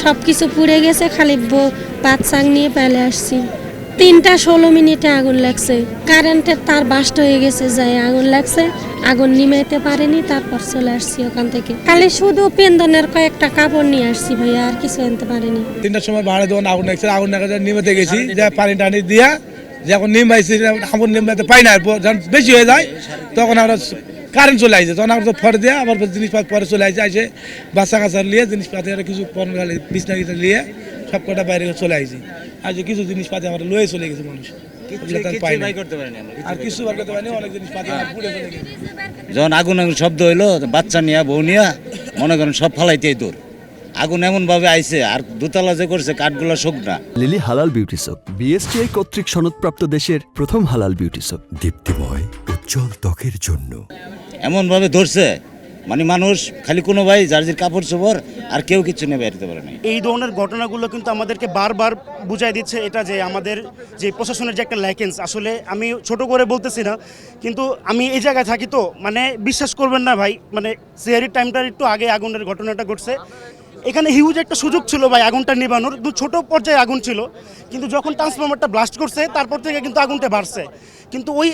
সব কিছু পুড়ে গেছে, খালি বাচ্চা নিয়ে পেলে আসছি। 3:16 আগুন লাগছে, কারেন্টের তার বাস্ট হয়ে গেছে, যাই আগুন লাগছে, আগুন নিমাইতে পারেনি, তারপর চলে আসছি ওখান থেকে। খালি শুধু পেন্দনের কয়েকটা কাপড় নিয়ে আসছি ভাইয়া, আর কিছু আনতে পারিনি। 3টার সময় ভাড়া দোকান আগুন লাগছে, আগুন লাগা নিমাতে গেছি, যে পানি টানি দিয়া যখন নিমাইছি, আগুন নিমাতে পাই না, যখন বেশি হয়ে যায় তখন আমরা কারেন্ট চলে আসছে, তখন আমরা ফরে দিয়ে আবার জিনিসপাতি পরে চলে আসছে, আসে বাচ্চা কাচ্চা নিয়ে জিনিসপাতি কিছু বিছনা কিছু নিয়ে সব কটা বাইরে চলে আসছি। আর যে কিছু জিনিসপাতি আমরা লয়ে চলে গেছে মানুষ, আর কিছু বার করতে পারিনি, অনেক জিনিসপাতি পুড়ে চলে গেছে। যখন আগুন শব্দ হইলো, বাচ্চা নিয়ে বউ নিয়ে মনে করেন সব ফালাইতেই দূর। আগুন এমন ভাবে আইছে, আর দোতলা যে করছে কাঠগুলো শোক না। লিলি হালাল বিউটি সোপ, বিএসটিআই কর্তৃক সনদপ্রাপ্ত দেশের প্রথম হালাল বিউটি সোপ। দীপ্তিময় উজ্জ্বল ত্বকের জন্য এমন ভাবে ধরছে, মানে মানুষ খালি কোনো ভাই যার যে কাপড় চোপড়, আর কেউ কিছু নিয়ে বেরোতে পারে না। এই ধরনের ঘটনাগুলো কিন্তু আমাদেরকে বারবার বুঝাই দিচ্ছে এটা, যে আমাদের যে প্রশাসনের যে একটা ল্যাকেন্স, আসলে আমি ছোট করে বলতেছি না, কিন্তু আমি এই জায়গায় থাকি তো, মানে বিশ্বাস করবেন না ভাই, মানে সেহারির টাইমটার একটু আগে আগুনের ঘটনাটা ঘটছে। এখানে হিউজ একটা সুযোগ ছিল ভাই আগুনটা নিবানোর, ছোট পর্যায়ে আগুন ছিল, কিন্তু যখন ট্রান্সফরমারটা ব্লাস্ট করছে তারপর থেকে কিন্তু আগুনটা বাড়ছে, কিন্তু ওই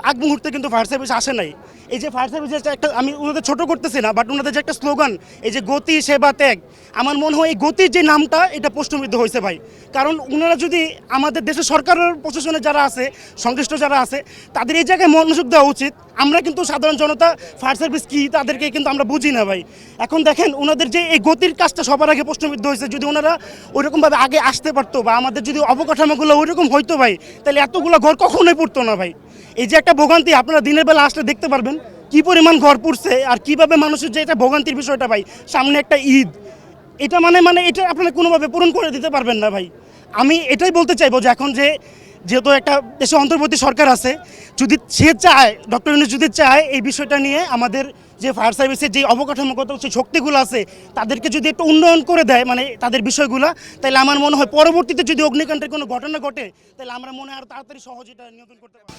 আগ মুহূর্তে কিন্তু ফায়ার সার্ভিস আসে নাই। এই যে ফায়ার সার্ভিসের একটা, আমি ওনাদের ছোট করতেছি না, বাট ওনাদের যে একটা স্লোগান, এই যে গতি সেবা ত্যাগ, আমার মনে হয় এই গতির যে নামটা এটা প্রশ্নবিদ্ধ হয়েছে ভাই। কারণ ওনারা যদি আমাদের দেশের সরকারের প্রশাসনে যারা আছে, সংশ্লিষ্ট যারা আছে, তাদের এই জায়গায় মনোযোগ দেওয়া উচিত। আমরা কিন্তু সাধারণ জনতা ফায়ার সার্ভিস কি তাদেরকে কিন্তু আমরা বুঝি না ভাই। এখন দেখেন ওনাদের যে এই গতির কাজটা সবার আগে প্রশ্নবিদ্ধ হয়েছে, যদি ওনারা ওইরকমভাবে আগে আসতে পারতো, বা আমাদের যদি অবকাঠামোগুলো ওইরকম হইতো ভাই, তাহলে এতগুলো ঘর কখনোই পড়তো না ভাই। এই যে একটা ভোগান্তি, আপনারা দিনের বেলা আসলে দেখতে পারবেন কি পরিমাণ ঘর পড়ছে, আর কিভাবে মানুষের যে এটা ভোগান্তির বিষয়টা ভাই, সামনে একটা ঈদ, এটা মানে এটা আপনারা কোনোভাবে পূরণ করে দিতে পারবেন না ভাই। আমি এটাই বলতে চাইবো যে এখন যেহেতু একটা দেশে অন্তর্বর্তী সরকার আছে, যদি সে চায়, ডক্টর ইউনূস যদি চায় এই বিষয়টা নিয়ে আমাদের যে ফায়ার সার্ভিসের যে অবকাঠামোগত যে শক্তিগুলো আছে তাদেরকে যদি একটু উন্নয়ন করে দেয়, মানে তাদের বিষয়গুলো, তাহলে আমার মনে হয় পরবর্তীতে যদি অগ্নিকাণ্ডের কোনো ঘটনা ঘটে, তাহলে আমরা মনে হয় আরও তাড়াতাড়ি সহজে এটা নিয়ন্ত্রণ করতে পারবো।